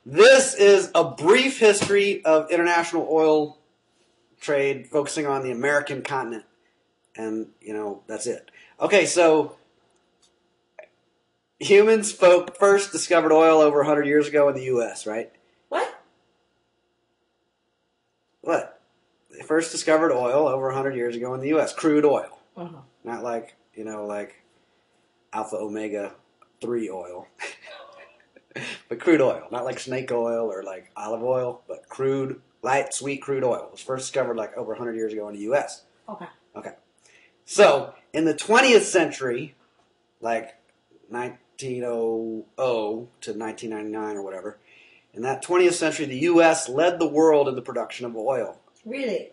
This is a brief history of international oil trade focusing on the American continent. And, that's it. Okay, so humans first discovered oil over 100 years ago in the U.S., right? What? They first discovered oil over 100 years ago in the U.S. Crude oil. Uh-huh. Not like, like alpha omega 3 oil. But crude oil. Not like snake oil or like olive oil, but crude, light, sweet crude oil. It was first discovered like over 100 years ago in the U.S. Okay. So, in the 20th century, like 1900 to 1999 or whatever, in that 20th century, the U.S. led the world in the production of oil. Really?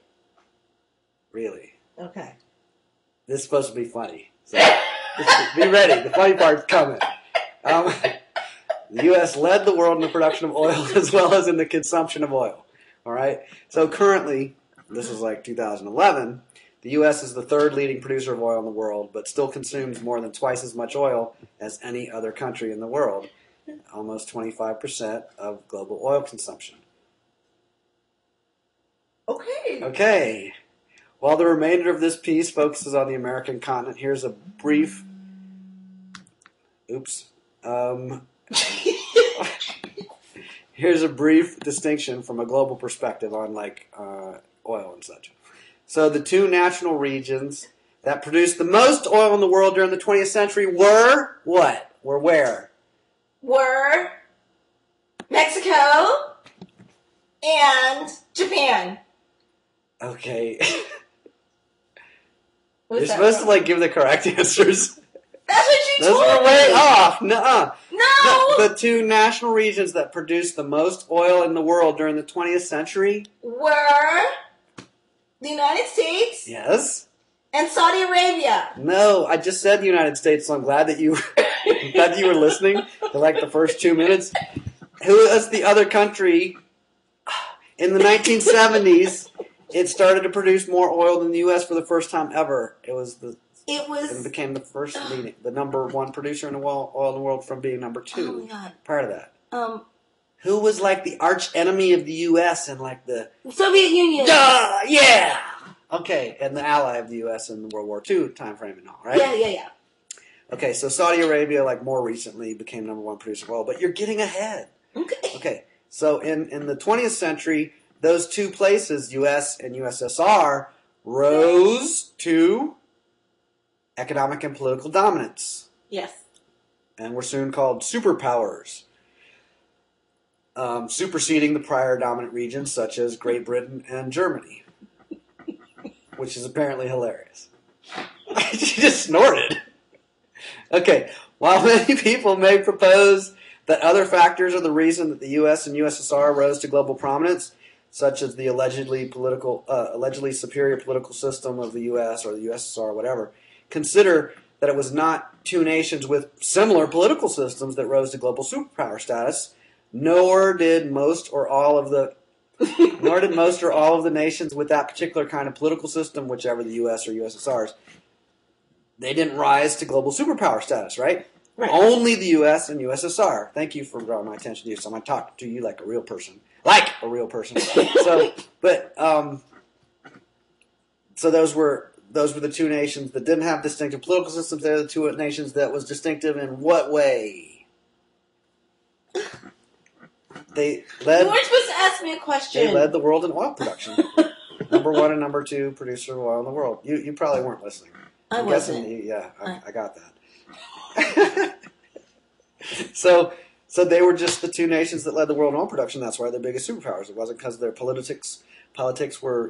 Okay. This is supposed to be funny. So, be ready. The funny part's coming. The U.S. led the world in the production of oil as well as in the consumption of oil. All right? So currently, this is like 2011, the U.S. is the third leading producer of oil in the world, but still consumes more than twice as much oil as any other country in the world. Almost 25% of global oil consumption. Okay. While the remainder of this piece focuses on the American continent, here's a brief... Here's a brief distinction from a global perspective on oil and such. So the two national regions that produced the most oil in the world during the 20th century were what? Where? Were Mexico and Japan. Okay. You're supposed to give the correct answers. That's what you told me. Those were way off. Nuh-uh. No. The two national regions that produced the most oil in the world during the 20th century were the United States. Yes. And Saudi Arabia. No, I just said the United States, so I'm glad that you were listening for the first 2 minutes. Who was the other country? In the 1970s, it started to produce more oil than the U.S. for the first time ever. It became the number one producer in oil in the world from being number 2. Oh my God. Prior to that. Who was the arch enemy of the U.S. and the Soviet Union? Duh! Yeah! Okay, and the ally of the U.S. in the World War II time frame and all, right? Yeah. Okay, so Saudi Arabia, more recently, became number one producer of oil, but you're getting ahead. Okay, so in the 20th century, those two places, U.S. and USSR, rose to economic and political dominance. Yes. And were soon called superpowers, superseding the prior dominant regions such as Great Britain and Germany, which is apparently hilarious. She just snorted. Okay, while many people may propose that other factors are the reason that the U.S. and USSR rose to global prominence, such as the allegedly superior political system of the U.S. or the USSR or whatever, consider that it was not two nations with similar political systems that rose to global superpower status, nor did most or all of the nations with that particular kind of political system, whichever the U.S. or USSR's, they didn't rise to global superpower status, right? Right. Only the U.S. and USSR. Thank you for drawing my attention to you. So I'm going to talk to you like a real person. So those were the two nations that didn't have distinctive political systems. They're the two nations that was distinctive in what way? You weren't supposed to ask me a question. They led the world in oil production. Number 1 and number 2 producer of oil in the world. You probably weren't listening. I wasn't. I got that. So they were just the two nations that led the world in oil production. That's why they're biggest superpowers. It wasn't because their politics were,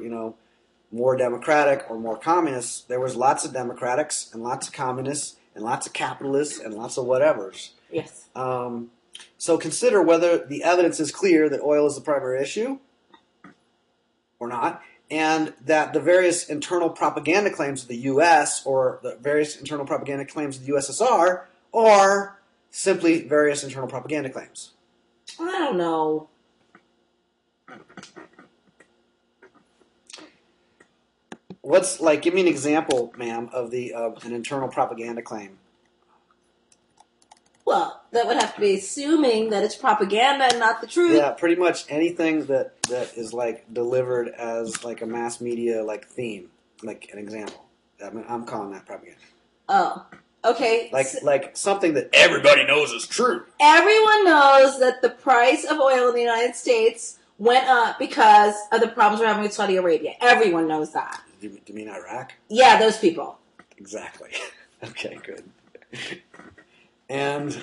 more democratic or more communist. There was lots of democrats and lots of communists and lots of capitalists and lots of whatevers. Yes. So consider whether the evidence is clear that oil is the primary issue or not, and that the various internal propaganda claims of the U.S. or the various internal propaganda claims of the USSR are simply various internal propaganda claims. I don't know. Give me an example, ma'am, of an internal propaganda claim. Well, that would have to be assuming that it's propaganda and not the truth. Yeah, pretty much anything that is like delivered as like a mass media like theme, like an example. I mean, I'm calling that propaganda. Oh, okay. Like something that everybody knows is true. Everyone knows that the price of oil in the United States went up because of the problems we're having with Saudi Arabia. Everyone knows that. Do you mean Iraq? Yeah, those people. Exactly. Okay, good. And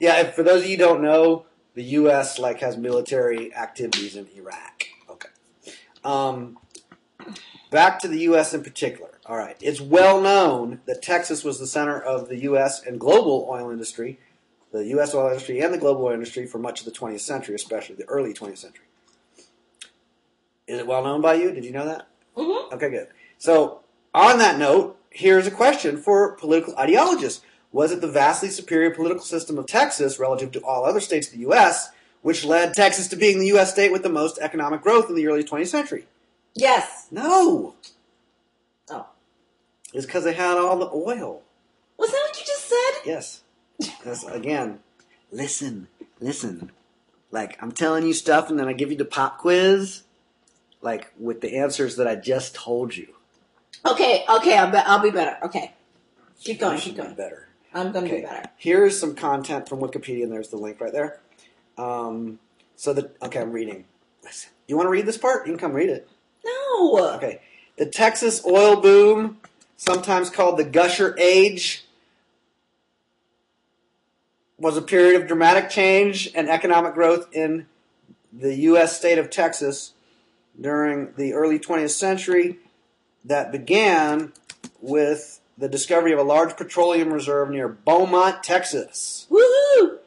yeah, for those of you who don't know, the U.S. like has military activities in Iraq. Okay. Back to the U.S. in particular. All right. It's well known that Texas was the center of the U.S. and global oil industry, the U.S. oil industry and the global oil industry for much of the 20th century, especially the early 20th century. Is it well known by you? Did you know that? Mm-hmm. Okay, good. So, on that note, here's a question for political ideologists. Was it the vastly superior political system of Texas relative to all other states of the U.S., which led Texas to being the U.S. state with the most economic growth in the early 20th century? Yes. No. Oh. It's because they had all the oil. Was that what you just said? Yes. That's, again, listen. Like, I'm telling you stuff and then I give you the pop quiz, like, with the answers that I just told you. Okay, I'll be better. Okay. Keep going. Be better. I'm going to be better. Here's some content from Wikipedia, and there's the link right there. I'm reading. Listen. You want to read this part? You can come read it. No. Okay. The Texas oil boom, sometimes called the Gusher Age, was a period of dramatic change and economic growth in the U.S. state of Texas during the early 20th century that began with the discovery of a large petroleum reserve near Beaumont, Texas. Woohoo!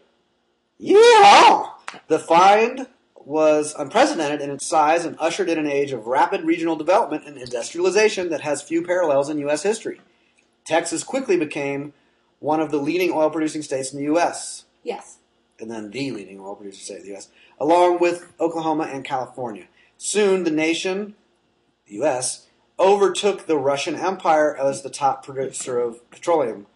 Yeah! The find was unprecedented in its size and ushered in an age of rapid regional development and industrialization that has few parallels in U.S. history. Texas quickly became one of the leading oil-producing states in the U.S. Yes. And then the leading oil-producing state in the U.S., along with Oklahoma and California. Soon, the nation, the U.S., overtook the Russian Empire as the top producer of petroleum,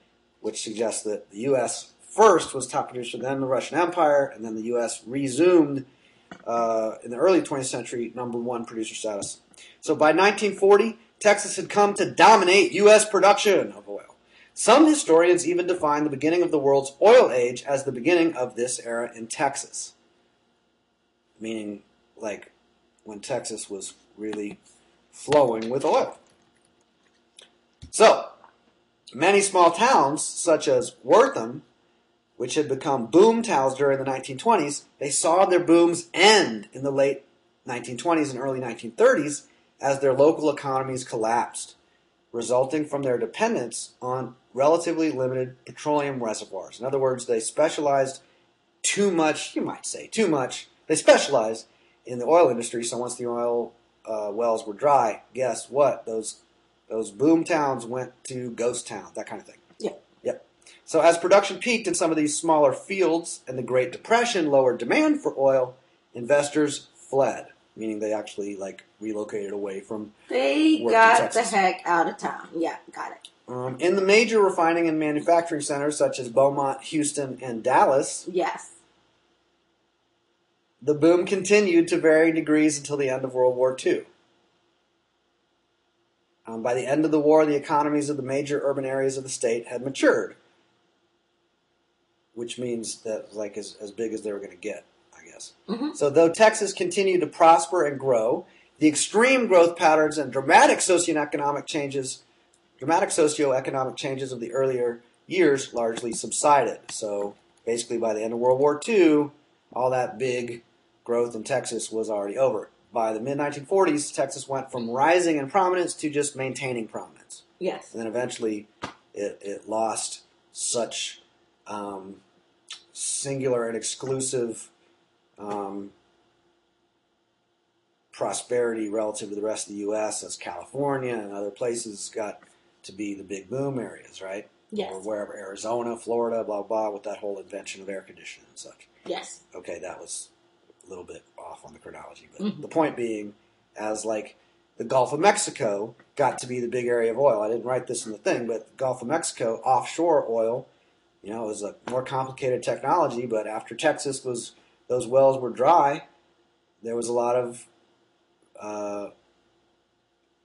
which suggests that the U.S. first was top producer, then the Russian Empire, and then the U.S. resumed in the early 20th century number one producer status. So by 1940, Texas had come to dominate U.S. production of oil. Some historians even define the beginning of the world's oil age as the beginning of this era in Texas. Meaning, like, when Texas was really flowing with oil. So, many small towns, such as Wortham, which had become boom towns during the 1920s, they saw their booms end in the late 1920s and early 1930s as their local economies collapsed, resulting from their dependence on relatively limited petroleum reservoirs. In other words, they specialized too much, you might say too much, they specialized in the oil industry, so once the oil wells were dry, guess what? Those boom towns went to ghost towns, that kind of thing. Yep. So as production peaked in some of these smaller fields and the Great Depression lowered demand for oil, investors fled, meaning they actually relocated away from. They got the heck out of town. Yeah, got it. In the major refining and manufacturing centers such as Beaumont, Houston, and Dallas, yes, the boom continued to varying degrees until the end of World War II. By the end of the war, the economies of the major urban areas of the state had matured, which means that as big as they were going to get, I guess. Mm-hmm. So though Texas continued to prosper and grow, the extreme growth patterns and dramatic socioeconomic changes of the earlier years largely subsided. So basically by the end of World War II, all that big growth in Texas was already over. By the mid-1940s, Texas went from rising in prominence to just maintaining prominence. Yes. And then eventually it lost such singular and exclusive prosperity relative to the rest of the U.S. as California and other places got to be the big boom areas, right? Yes. Or wherever, Arizona, Florida, blah, blah, with that whole invention of air conditioning and such. Yes. Okay, that was a little bit off on the chronology, but the point being, as the Gulf of Mexico got to be the big area of oil. I didn't write this in the thing, but the Gulf of Mexico, offshore oil, it was a more complicated technology, but after those wells were dry, there was a lot of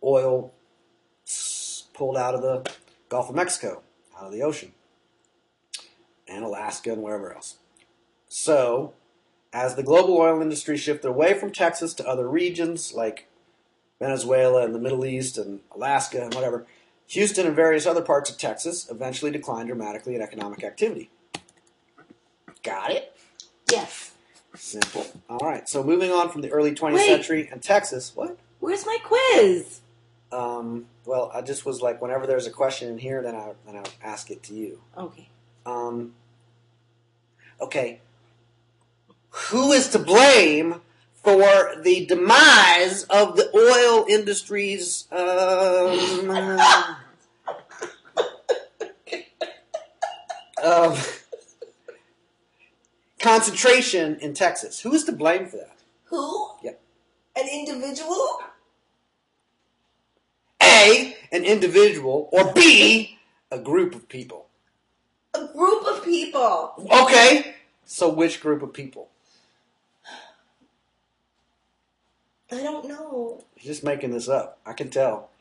oil pulled out of the Gulf of Mexico, out of the ocean, and Alaska and wherever else. So, as the global oil industry shifted away from Texas to other regions like Venezuela and the Middle East and Alaska and whatever, Houston and various other parts of Texas eventually declined dramatically in economic activity. Got it? Yes. Simple. All right. So moving on from the early 20th century and Texas. What? Where's my quiz? Well, I just was like, whenever there's a question in here, then I'll ask it to you. Okay. Okay. Who is to blame for the demise of the oil industry's concentration in Texas? Who is to blame for that? Who? Yep. An individual? A, an individual, or B, a group of people. A group of people. Okay. So which group of people? I don't know. You're just making this up. I can tell.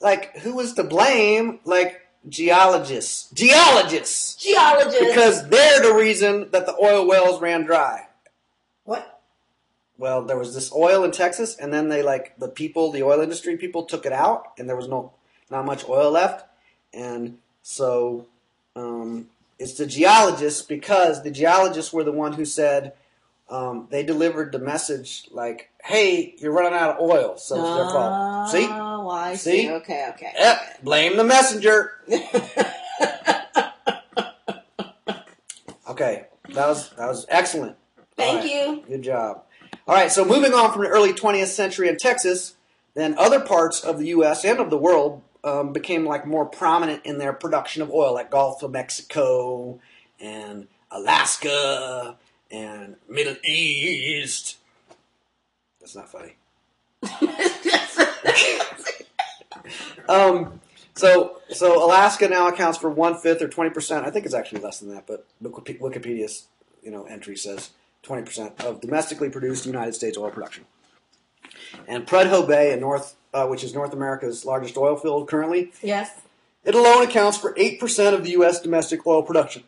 Like, who is to blame? Like, geologists. Geologists! Because they're the reason that the oil wells ran dry. What? Well, there was this oil in Texas, and then the oil industry people took it out, and there was not much oil left. And so, it's the geologists, because the geologists were the one who said, they delivered the message like, hey, you're running out of oil, so it's their fault. See? Oh, I see. Okay. Yep, blame the messenger. Okay, that was excellent. Thank you. Good job. All right, so moving on from the early 20th century in Texas, then other parts of the U.S. and of the world became like more prominent in their production of oil, like Gulf of Mexico and Alaska and Middle East. That's not funny. So Alaska now accounts for 1/5 or 20%. I think it's actually less than that, but Wikipedia's entry says 20% of domestically produced United States oil production. And Prudhoe Bay, which is North America's largest oil field currently, yes, it alone accounts for 8% of the U.S. domestic oil production,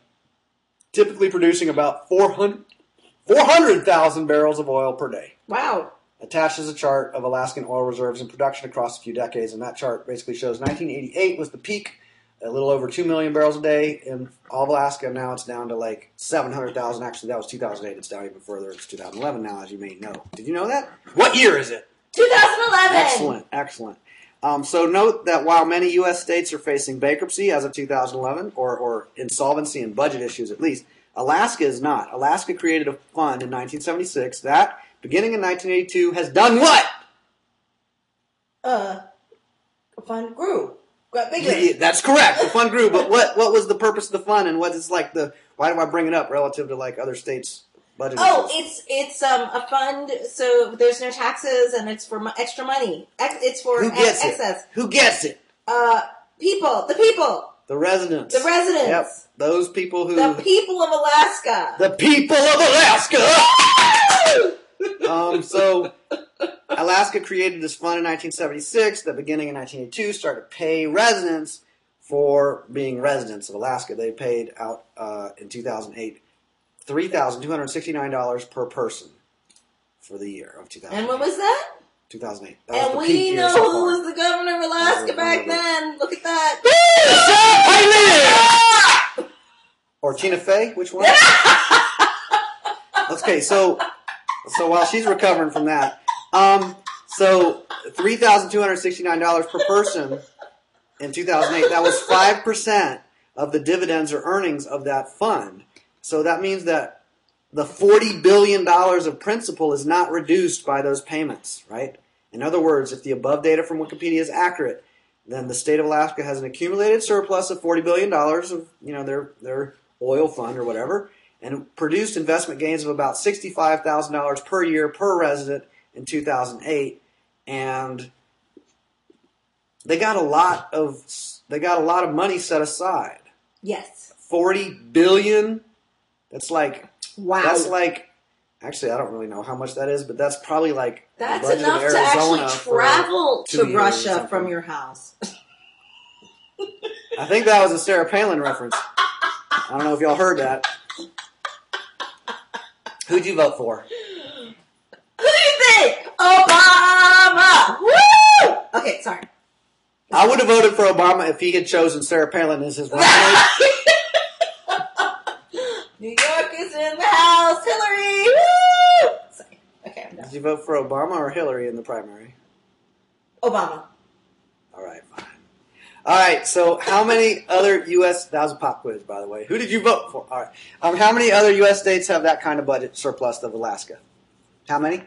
typically producing about 400,000 barrels of oil per day. Wow. Attached is a chart of Alaskan oil reserves and production across a few decades, and that chart basically shows 1988 was the peak, a little over 2 million barrels a day in all of Alaska. Now it's down to like 700,000. Actually, that was 2008. It's down even further. It's 2011 now, as you may know. Did you know that? What year is it? 2011. Excellent. So note that while many U.S. states are facing bankruptcy as of 2011, or insolvency and budget issues at least, Alaska is not. Alaska created a fund in 1976 that, beginning in 1982, has done what? The fund grew. Got bigger. Yeah, that's correct. The fund grew, but what was the purpose of the fund, and what is like why do I bring it up relative to like other states' budget issues? It's a fund, so there's no taxes, and it's for extra money. It's for excess. Who gets it? People. The people. The residents. Yep. Those people who... The people of Alaska. The people of Alaska! So, Alaska created this fund in 1976 that, beginning in 1982, started to pay residents for being residents of Alaska. They paid out, in 2008, $3,269 per person for the year of 2008. And when was that? 2008. And we know who was the governor of Alaska back then. Look at that. Or Tina Fey? Which one? Okay, so while she's recovering from that, so $3,269 per person in 2008. That was 5% of the dividends or earnings of that fund. So that means that the $40 billion of principal is not reduced by those payments, right? In other words, if the above data from Wikipedia is accurate, then the state of Alaska has an accumulated surplus of $40 billion of their oil fund or whatever, and produced investment gains of about $65,000 per year per resident in 2008. And They got a lot of money set aside. Yes. $40 billion. That's like wow. That's like actually I don't really know how much that is, but that's probably like that's the budget enough of to Arizona actually travel to Russia from your house. I think that was a Sarah Palin reference. I don't know if y'all heard that. Who'd you vote for? Who do you think? Obama! Woo! Okay, sorry. I would have voted for Obama if he had chosen Sarah Palin as his running mate. New York is in the house. Hillary! Woo! Sorry. Okay, I'm done. Did you vote for Obama or Hillary in the primary? Obama. All right, fine. All right, so how many other U.S. That was a pop quiz, by the way. Who did you vote for? All right. How many other U.S. states have that kind of budget surplus of Alaska? How many?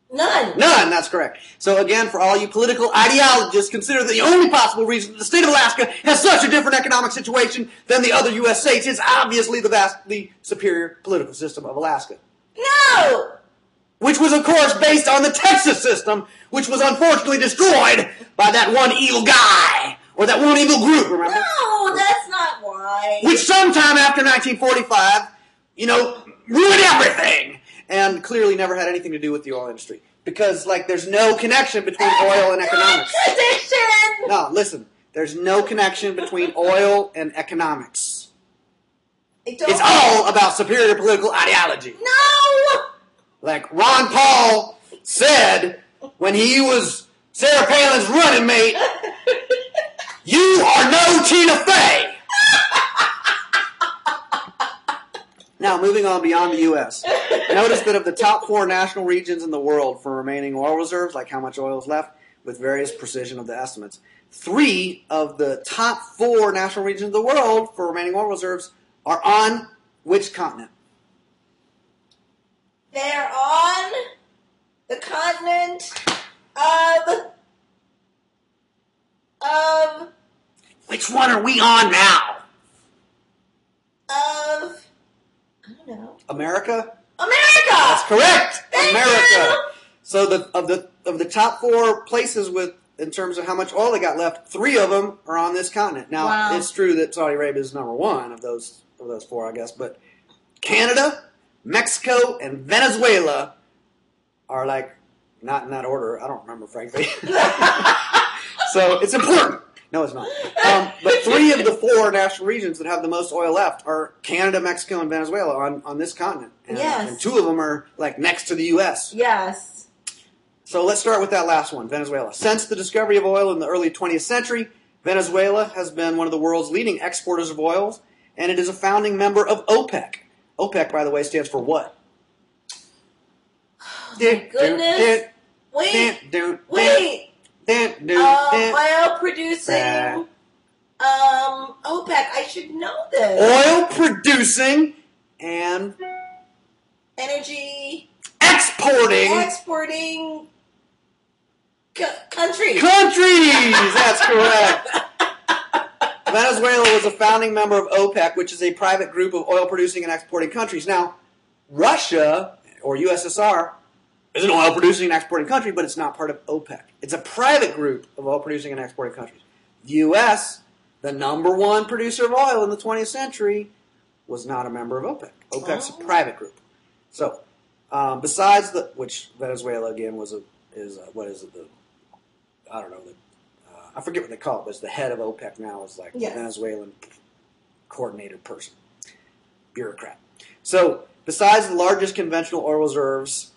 None. None, that's correct. So again, for all you political ideologists, consider that the only possible reason that the state of Alaska has such a different economic situation than the other U.S. states is obviously the vastly superior political system of Alaska. No! Which was, of course, based on the Texas system, which was unfortunately destroyed by that one evil guy, or that one evil group, remember? No, that's not why. Which sometime after 1945, ruined everything, and clearly never had anything to do with the oil industry. Because, there's no connection between oil and economics. Contradiction! No, listen, there's no connection between oil and economics. It's all about superior political ideology. No! Like Ron Paul said when he was Sarah Palin's running mate, you are no Tina Fey. Now, moving on beyond the U.S. Notice that of the top 4 national regions in the world for remaining oil reserves, like how much oil is left, with various precision of the estimates, 3 of the top 4 national regions of the world for remaining oil reserves are on which continent? They're on the continent of... Which one are we on now? I don't know. America? America! That's correct! Thank America! you. So of the top 4 places in terms of how much oil they got left, 3 of them are on this continent. Now, wow. It's true that Saudi Arabia is number 1 of those 4, I guess, but Canada, Mexico, and Venezuela are not in that order. I don't remember, frankly. So it's important. No, it's not. But 3 of the 4 national regions that have the most oil left are Canada, Mexico, and Venezuela on this continent. And, yes. And 2 of them are next to the U.S. Yes. So let's start with that last one, Venezuela. Since the discovery of oil in the early 20th century, Venezuela has been one of the world's leading exporters of oils, and it is a founding member of OPEC. OPEC, by the way, stands for what? Oh, my goodness. Wait. Oil producing. OPEC. I should know this. Oil producing and energy exporting countries. That's correct. Venezuela was a founding member of OPEC, which is a private group of oil-producing and exporting countries. Now, Russia, or USSR, is an oil-producing and exporting country, but it's not part of OPEC. It's a private group of oil-producing and exporting countries. The U.S., the number 1 producer of oil in the 20th century, was not a member of OPEC. OPEC's a private group. So, besides which Venezuela, again, I forget what they call it, but it's the head of OPEC now is the Venezuelan coordinated person, bureaucrat. So, besides the largest conventional oil reserves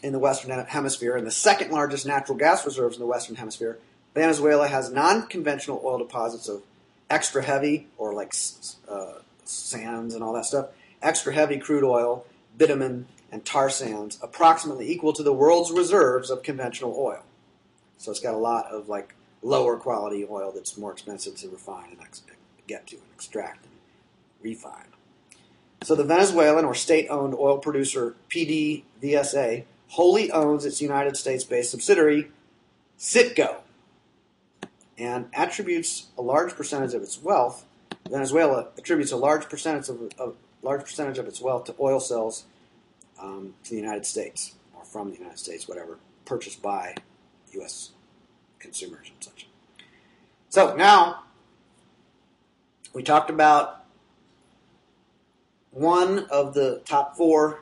in the Western Hemisphere and the second largest natural gas reserves in the Western Hemisphere, Venezuela has non-conventional oil deposits of extra heavy, or sands and all that stuff, extra heavy crude oil, bitumen, and tar sands, approximately equal to the world's reserves of conventional oil. So it's got a lot of lower quality oil that's more expensive to refine and get to and extract and refine. So the Venezuelan or state-owned oil producer PDVSA wholly owns its United States-based subsidiary Citgo and attributes a large percentage of its wealth. Venezuela attributes a large percentage of its wealth to oil sales to the United States or from the United States, whatever, purchased by U.S. consumers and such. So now we talked about one of the top four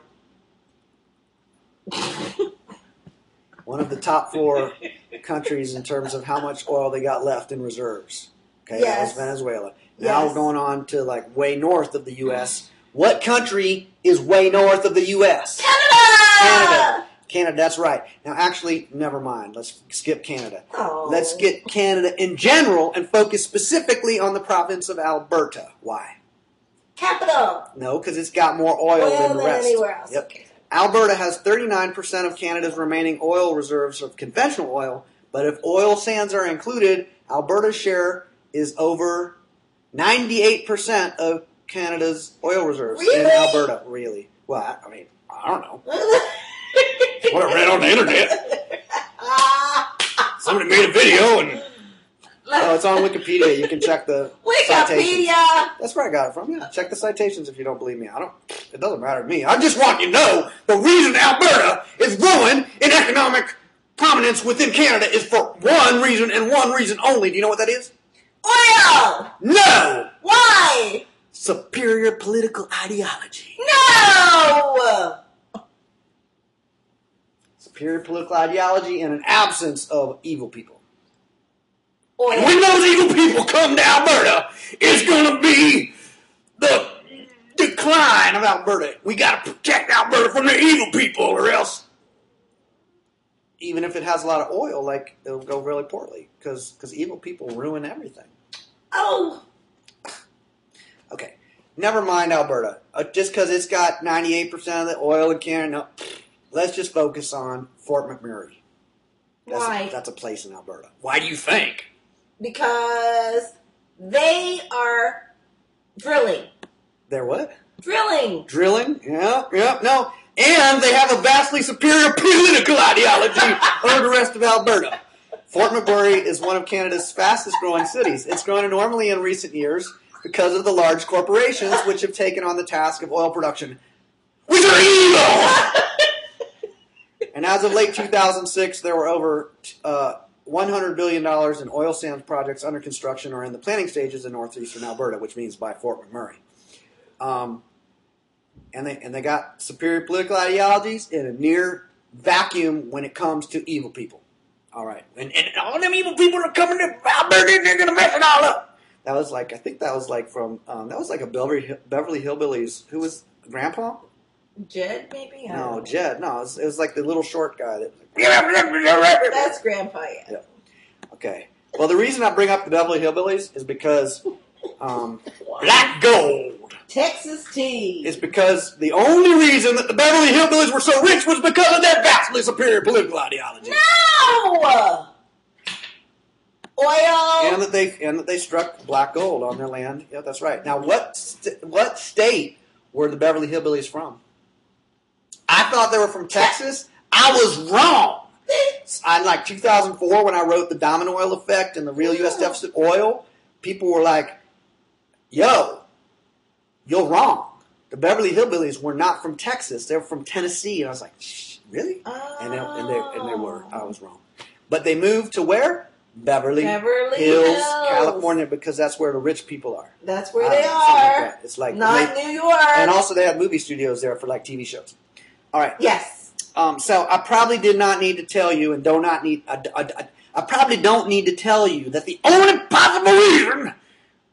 countries in terms of how much oil they got left in reserves. Okay, Yes. That was Venezuela. Now Yes. we're going on to like way north of the U.S. What country is way north of the U.S.? Canada! Canada, that's right. Now actually, never mind. Let's skip Canada. Oh. Let's get Canada in general and focus specifically on the province of Alberta. Why? Capital! No, because it's got more oil than the rest. Anywhere else. Yep. Okay. Alberta has 39% of Canada's remaining oil reserves of conventional oil, but if oil sands are included, Alberta's share is over 98% of Canada's oil reserves in Really? Alberta. Really? Well, I mean, I don't know. What I read on the internet. Somebody made a video and... Oh, it's on Wikipedia. You can check the citations. Wikipedia! That's where I got it from. Yeah, check the citations if you don't believe me. It doesn't matter to me. I just want you to know the reason Alberta is growing in economic prominence within Canada is for one reason and one reason only. Do you know what that is? Oil! No! Why? Superior political ideology. No! Superior political ideology and an absence of evil people. Oil. And when those evil people come to Alberta, it's going to be the decline of Alberta. We got to protect Alberta from the evil people, or else, even if it has a lot of oil, like it'll go really poorly because evil people ruin everything. Oh. Okay, never mind Alberta. Just because it's got 98% of the oil in Canada, no. Let's just focus on Fort McMurray. Why? That's a place in Alberta. Why do you think? Because they are drilling. They're what? Drilling. Drilling? Yeah, no. And they have a vastly superior political ideology over the rest of Alberta. Fort McMurray is one of Canada's fastest growing cities. It's grown enormously in recent years because of the large corporations which have taken on the task of oil production, which are evil! And as of late 2006, there were over $100 billion in oil sands projects under construction or in the planning stages in northeastern Alberta, which means by Fort McMurray. And they got superior political ideologies in a near vacuum when it comes to evil people. All right. And all them evil people are coming to Alberta and they're going to mess it all up. That was like, I think that was like from, that was like a Beverly Hillbillies. Who was Grandpa? Jed, maybe? No, Jed. No, it was like the little short guy. That's Grandpa, yeah. Okay. Well, the reason I bring up the Beverly Hillbillies is because black gold. Texas tea. Is because the only reason that the Beverly Hillbillies were so rich was because of their vastly superior political ideology. No! Oil. And that they struck black gold on their land. Yeah, that's right. Now, what state were the Beverly Hillbillies from? I thought they were from Texas. I was wrong. In like 2004, when I wrote The Diamond Oil Effect and the Real U.S. Deficit Oil, people were like, yo, you're wrong. The Beverly Hillbillies were not from Texas. They were from Tennessee. And I was like, shh, really? Oh. And they were. I was wrong. But they moved to where? Beverly Hills, California, because that's where the rich people are. That's where they are. Like it's like not New York. And also they had movie studios there for like TV shows. All right. Yes. So I probably did not need to tell you, and I probably don't need to tell you that the only possible reason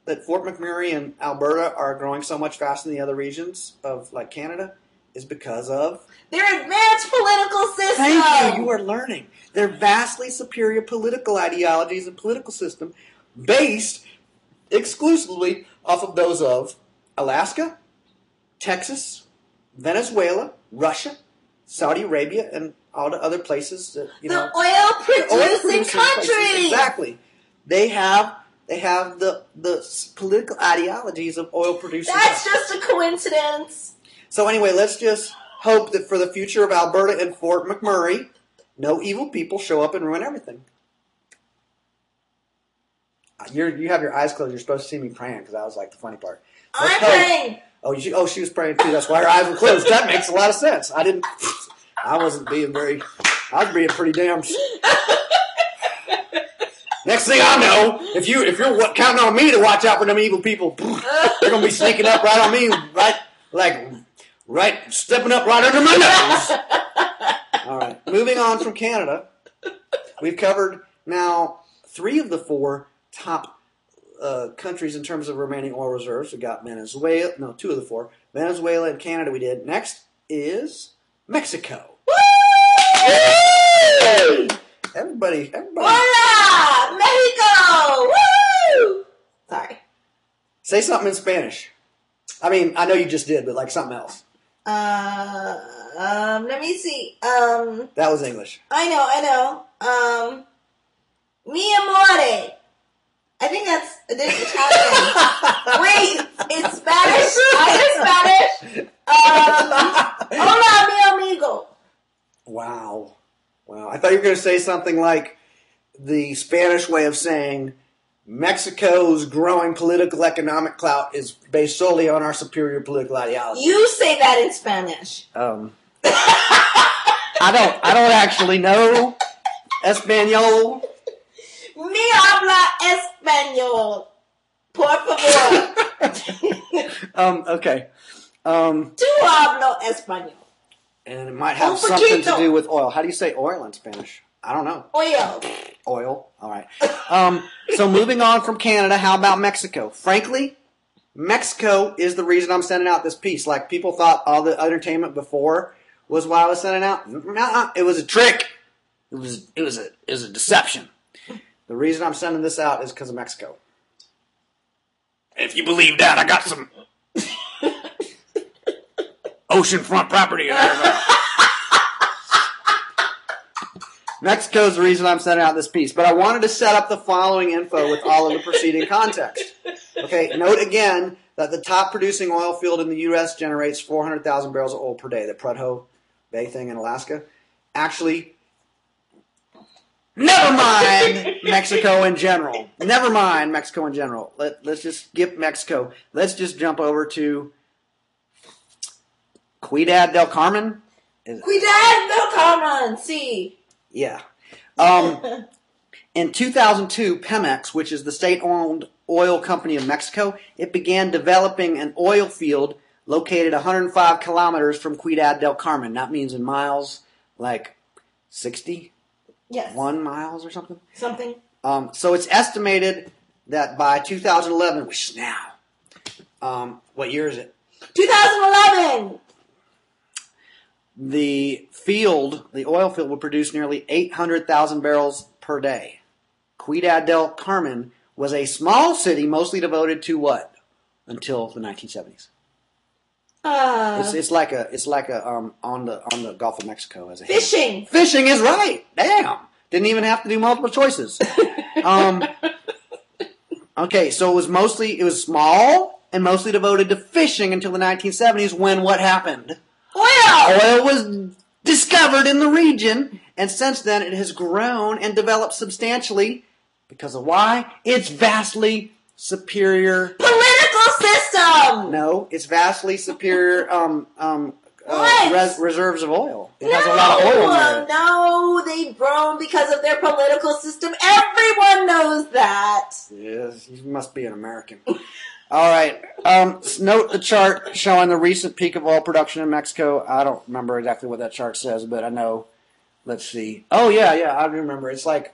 that Fort McMurray and Alberta are growing so much faster than the other regions of like Canada is because of their advanced political system. Thank you. You are learning. Their vastly superior political ideologies and political system based exclusively off of those of Alaska, Texas, Venezuela, Russia, Saudi Arabia, and all the other places that, the oil-producing countries. Exactly. They have the political ideologies of oil-producing That's countries. just a coincidence. So anyway, let's just hope that for the future of Alberta and Fort McMurray, no evil people show up and ruin everything. You have your eyes closed. You're supposed to see me praying because that was like the funny part. I'm praying. Oh, she was praying too. That's why her eyes were closed. That makes a lot of sense. I was being pretty damn. Next thing I know, if you're counting on me to watch out for them evil people, they're gonna be sneaking up right on me, right, stepping up right under my nose. All right, moving on from Canada, we've covered now 3 of the 4 top countries in terms of remaining oil reserves. We got 2 of the 4. Venezuela and Canada we did. Next is Mexico. Woo! Everybody. Hola! Mexico! Woo! Sorry. Say something in Spanish. I mean, I know you just did, but like something else. Let me see. That was English. I know. Mi amore. I think that's Italian. Wait, it's Spanish. I hear Spanish. Hola, mi amigo. Wow. I thought you were going to say something like the Spanish way of saying Mexico's growing political economic clout is based solely on our superior political ideology. You say that in Spanish. I don't actually know Espanol. Mi habla español. Por favor. Okay. Tu hablo español. And it might have something to do with oil. How do you say oil in Spanish? I don't know. Oil. All right. So moving on from Canada, how about Mexico? Frankly, Mexico is the reason I'm sending out this piece. Like, people thought all the entertainment before was why I was sending out. Nuh-uh, it was a trick. It was a deception. The reason I'm sending this out is because of Mexico. If you believe that, I got some oceanfront property in Arizona. Mexico's the reason I'm sending out this piece. But I wanted to set up the following info with all of the preceding context. Okay, note again that the top producing oil field in the U.S. generates 400,000 barrels of oil per day. The Prudhoe Bay thing in Alaska. Actually, never mind Mexico in general. Let's just skip Mexico. Let's just jump over to Ciudad del Carmen. Ciudad del Carmen, sí. Yeah. In 2002, Pemex, which is the state-owned oil company of Mexico, it began developing an oil field located 105 kilometers from Ciudad del Carmen. That means in miles, like 60? Yes. 1 miles or something? Something. So it's estimated that by 2011, which is now, what year is it? 2011! The oil field, would produce nearly 800,000 barrels per day. Ciudad del Carmen was a small city mostly devoted to what? Until the 1970s. It's like on the Gulf of Mexico as a fishing. Fishing is right. Damn. Didn't even have to do multiple choices. Okay, so it was small and mostly devoted to fishing until the 1970s when what happened? Oil was discovered in the region, and since then it has grown and developed substantially because of why? Its vastly superior political system. No, it's vastly superior reserves of oil. It has a lot of oil in there. No, they've grown because of their political system. Everyone knows that. Yes, you must be an American. All right. Note the chart showing the recent peak of oil production in Mexico. I don't remember exactly what that chart says, but I know. Let's see. Oh, yeah, I remember. It's like,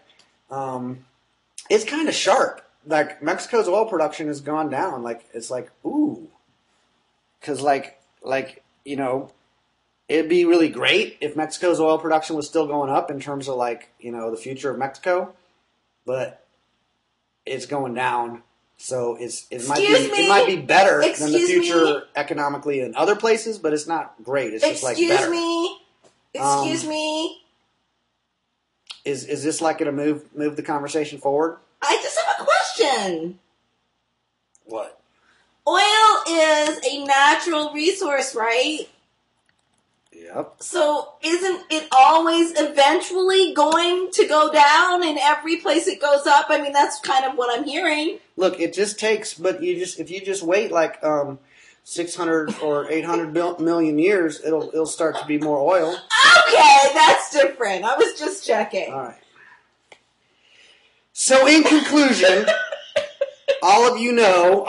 it's kind of sharp. Like, Mexico's oil production has gone down. Like, it's like, ooh. Because, it'd be really great if Mexico's oil production was still going up in terms of, the future of Mexico. But it's going down. So it might be better than the future economically in other places, but it's not great. It's just better. Excuse me. Is this going to move the conversation forward? I just have a question. What? Oil is a natural resource, right? Yep. So isn't it always eventually going to go down in every place it goes up? I mean, that's kind of what I'm hearing. Look, it just takes, but if you just wait 600 or 800 million years, it'll start to be more oil. Okay, that's different. I was just checking. All right. So in conclusion, all of you,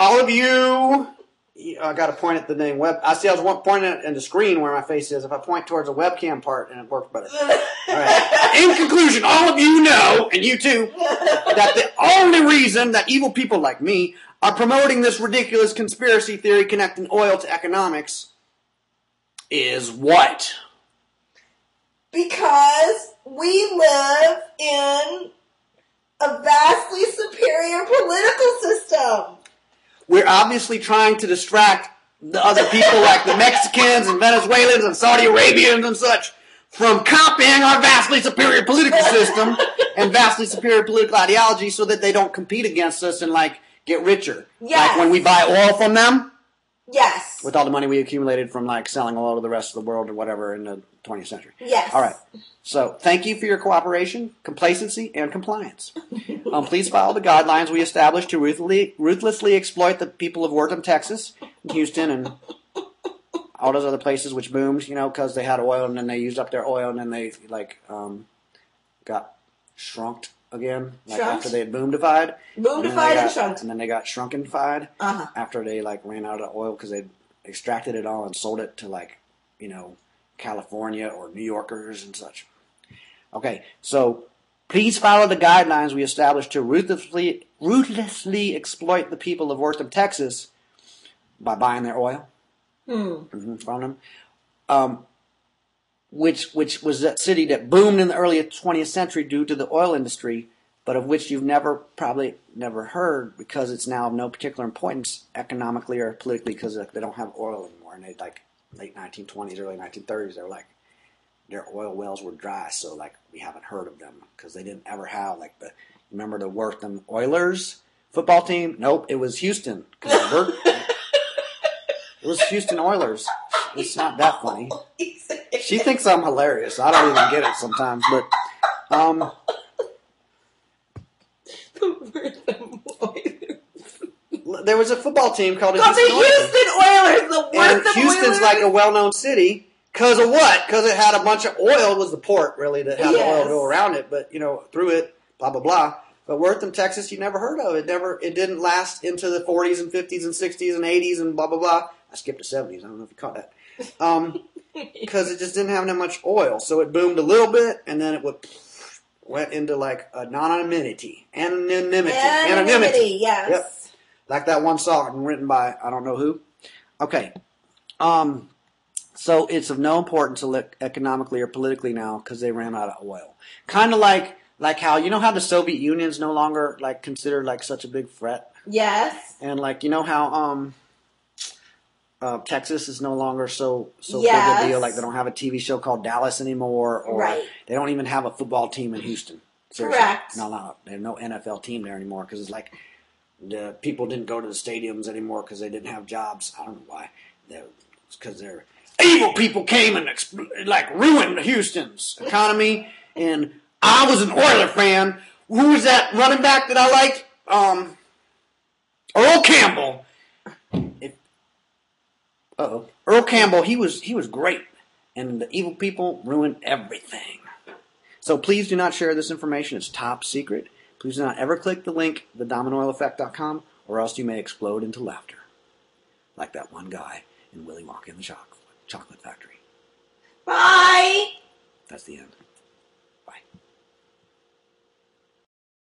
I got to point at the name web. I was pointing at the screen where my face is. If I point towards a webcam part, and it works better. All right. In conclusion, all of you know, and you too, that the only reason that evil people like me are promoting this ridiculous conspiracy theory connecting oil to economics is what? Because we live in a vastly superior political system. We're obviously trying to distract the other people like the Mexicans and Venezuelans and Saudi Arabians and such from copying our vastly superior political system and vastly superior political ideology so that they don't compete against us and like get richer. Yes. Like when we buy oil from them. Yes. With all the money we accumulated from like selling oil to the rest of the world or whatever in the 20th century. Yes. All right. So thank you for your cooperation, complacency, and compliance. Please follow the guidelines we established to ruthlessly exploit the people of Wortham, Texas, and Houston, and all those other places which boomed, because they had oil and then they used up their oil and then they got shrunked again, like after they had boomedified. Boomedified and shrunk. And then they got shrunkenfied after they ran out of oil because they extracted it all and sold it to California or New Yorkers and such. Okay, so please follow the guidelines we established to ruthlessly exploit the people of Wortham, Texas by buying their oil from them. Which was that city that boomed in the early 20th century due to the oil industry, but of which you've probably never heard because it's now of no particular importance economically or politically because they don't have oil anymore. And they late 1920s, early 1930s, their oil wells were dry, so we haven't heard of them because they didn't ever have remember the Wortham Oilers football team? Nope, it was Houston. It was Houston Oilers. It's not that funny. She thinks I'm hilarious. I don't even get it sometimes, but there was a football team called the Houston Oilers. And Houston's like a well-known city because of what? Because it had a bunch of oil. It was the port, really, that had the oil go around it. But, through it, blah, blah, blah. But Wortham, Texas, you never heard of it. It didn't last into the 40s and 50s and 60s and 80s and blah, blah, blah. I skipped the 70s. I don't know if you caught that. Because it just didn't have that much oil. So it boomed a little bit, and then it went into anonymity. Anonymity, yes. Yep. Like that one song written by, I don't know who. Okay. So it's of no importance economically or politically now because they ran out of oil. Kind of like how, how the Soviet Union's no longer considered such a big threat? Yes. And how Texas is no longer so big a deal. They don't have a TV show called Dallas anymore, or they don't even have a football team in Houston. Seriously. Correct. No, they have no NFL team there anymore because it's the people didn't go to the stadiums anymore because they didn't have jobs. I don't know why. It's because they're evil people came and ruined Houston's economy. And I was an Oiler fan. Who was that running back that I liked? Earl Campbell. Earl Campbell, he was great. And the evil people ruined everything. So please do not share this information. It's top secret. Please do not ever click the link, thedominoileffect.com, or else you may explode into laughter. Like that one guy in Willy Wonka and the Chocolate Factory. Bye! That's the end.